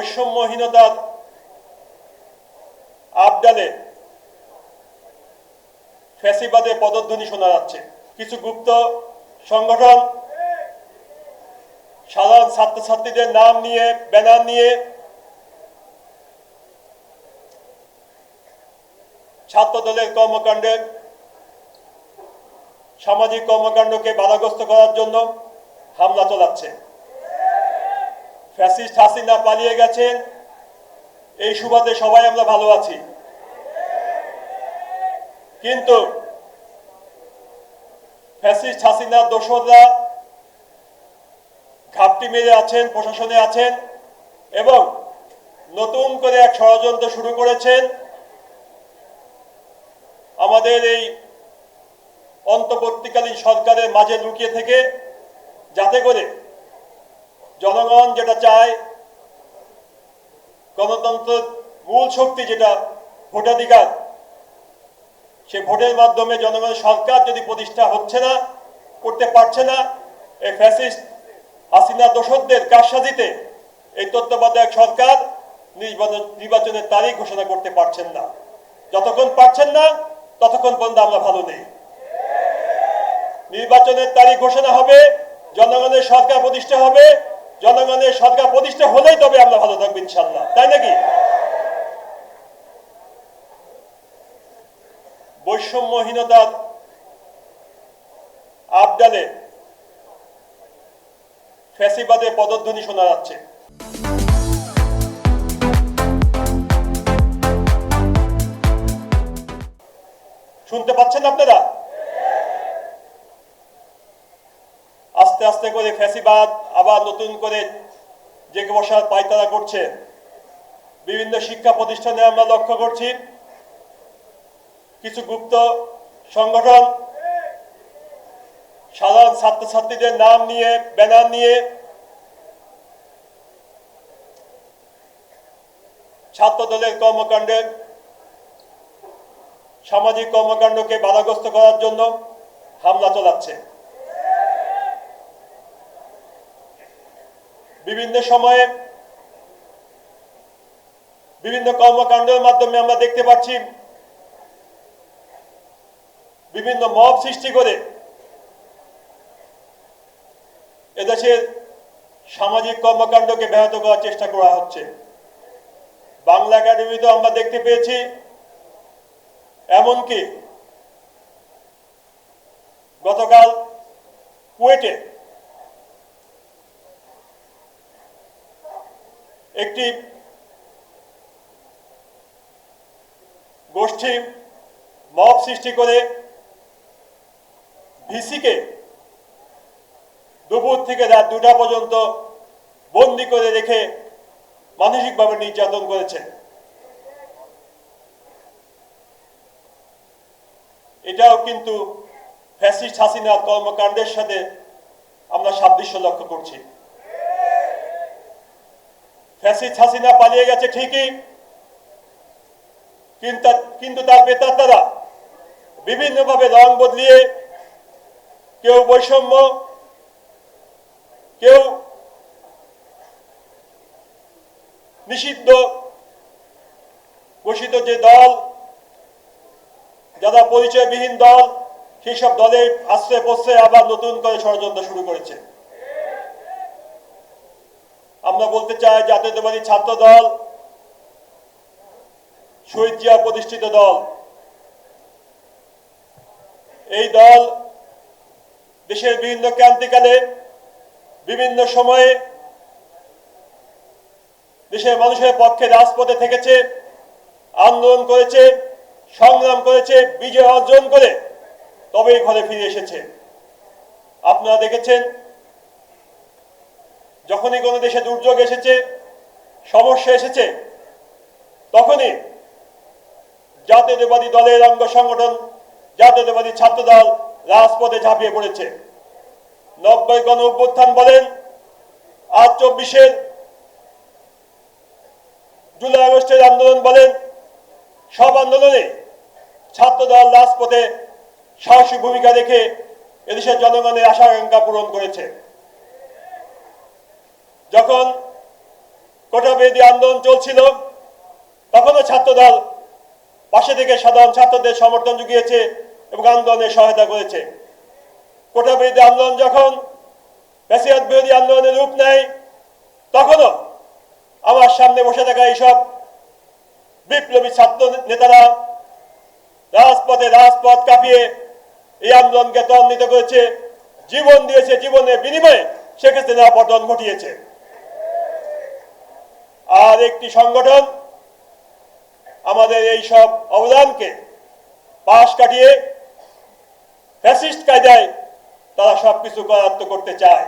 বৈষম্যহীনতার আবডালে ফ্যাসিবাদের পদধ্বনি শোনা যাচ্ছে। কিছু গুপ্ত সংগঠন সাধারণ ছাত্রছাত্রীদের নাম নিয়ে ব্যানার নিয়ে ছাত্রদলের কর্মকাণ্ডে সামাজিক কর্মকাণ্ডকে বাধাগ্রস্ত করার জন্য হামলা চালাচ্ছে। ফ্যাসিস্ট হাসিনা পালিয়ে গেছেন, এই সুবাদে সবাই আমরা ভালো আছি। কিন্তু ফ্যাসিস্ট হাসিনার দোসররা ঘাপটি মেরে আছেন, প্রশাসনে আছেন এবং নতুন করে এক ষড়যন্ত্র শুরু করেছেন আমাদের এই অন্তর্বর্তীকালীন সরকারের মাঝে লুকিয়ে থেকে, যাতে করে জনগণ যেটা চায়, গণতন্ত্রের মূল শক্তি যেটা ভোটাধিকার, সে ভোটের মাধ্যমে জনগণের সরকার যদি প্রতিষ্ঠা হচ্ছে না, করতে পারছে না, এই ফ্যাসিস্ট হাসিনা দোসরদের কারসাজিতে এই তত্ত্বাবধায়ক সরকার নির্বাচনের তারিখ ঘোষণা করতে পারছেন না। যতক্ষণ পারছেন না ততক্ষণ পর্যন্ত আমরা ভালো নেই। নির্বাচনের তারিখ ঘোষণা হবে, জনগণের সরকার প্রতিষ্ঠা হবে, জনগণের সরকার প্রতিষ্ঠা হলেই তবে আমরা ভালো থাকবো ইনশাল্লাহ, তাই নাকি? বৈষম্যহীনতার আবডালে ফ্যাসিবাদের পদধ্বনি শোনা যাচ্ছে। শুনতে পাচ্ছেন আপনারা? আস্তে আস্তে করে ফ্যাসিবাদ আবার নতুন করে জেগে বসার পায়তারা করছে। বিভিন্ন শিক্ষা প্রতিষ্ঠানে আমরা লক্ষ্য করছি কিছু গুপ্ত সংগঠন সাধারণ ছাত্রছাত্রীদের নাম নিয়ে ব্যানার নিয়ে ছাত্রদলের কর্মকাণ্ডে সামাজিক কর্মকাণ্ডকে বাধাগ্রস্ত করার জন্য হামলা চালাচ্ছে। বিভিন্ন সময়ে বিভিন্ন কর্মকাণ্ডের মাধ্যমে আমরা দেখতে পাচ্ছি বিভিন্ন মব সৃষ্টি করে এদেশের সামাজিক কর্মকাণ্ডকে ব্যাহত করার চেষ্টা করা হচ্ছে। বাংলা একাডেমিতেও আমরা দেখতে পেয়েছি, এমনকি গতকাল কুয়েটে একটি গোষ্ঠী মব সৃষ্টি করে ভিসিকে দুপুর থেকে রাত 2টা পর্যন্ত বন্দী করে রেখে মানসিকভাবে নির্যাতন করেছে। এটাও কিন্তু ফ্যাসিস্ট হাসিনার কর্মকাণ্ডের সাথে আমরা সাদৃশ্য লক্ষ্য করছি। ফ্যাসিস্ট হাসিনা পালিয়ে গেছে ঠিকই, কিন্তু তার প্রেতাত্মারা বিভিন্নভাবে রং বদলিয়ে কেউ বৈষম্য, কেউ নিষিদ্ধ ঘোষিত যে দল, যারা পরিচয়বিহীন দল, সেই সব দলের আশ্রয় প্রশ্রয় আবার নতুন করে ষড়যন্ত্র শুরু করেছে। আমরা বলতে চাই, জাতীয়তাবাদী ছাত্র দল শহীদ জিয়া প্রতিষ্ঠিত দল। এই দল দেশের বিভিন্ন ক্রান্তিকালে বিভিন্ন সময়ে দেশের মানুষের পক্ষে রাজপথে থেকেছে, আন্দোলন করেছে, সংগ্রাম করেছে, বিজয় অর্জন করে তবেই ঘরে ফিরে এসেছে। আপনারা দেখেছেন, যখনই কোনো দেশে দুর্যোগ এসেছে, সমস্যা এসেছে, তখনই জাতীয়তাবাদী দলের অঙ্গ সংগঠন জাতীয়তাবাদী ছাত্র দল রাজপথে ঝাঁপিয়ে পড়েছে। 90 গণ অভ্যুত্থান বলেন, আর 24 জুলাই আগস্টের আন্দোলন বলেন, সব আন্দোলনে ছাত্রদল রাজপথে সাহসী ভূমিকা রেখে এদেশের জনগণের আশা আকাঙ্ক্ষা পূরণ করেছে। যখন কোটাবিরোধী আন্দোলন চলছিল, তখনও ছাত্রদল পাশে থেকে সাধারণ ছাত্রদের সমর্থন জুগিয়েছে এবং আন্দোলনে সহায়তা করেছে। কোটাবিরোধী আন্দোলন যখন ফ্যাসিবাদ বিরোধী আন্দোলনের রূপ নেয়, তখনও আমার সামনে বসে থাকা এইসব বিপ্লবী ছাত্র নেতারা রাজপথ কাঁপিয়ে এই আন্দোলনকে ত্বরান্বিত করেছে, জীবন দিয়েছে, জীবনের বিনিময়ে শেখ হাসিনা পতন ঘটিয়েছে। আর একটি সংগঠন আমাদের এই সব অবদানকে পাশ কাটিয়ে ফ্যাসিস্ট কায়দায় তারা সবকিছু করায়ত্ত করতে চায়।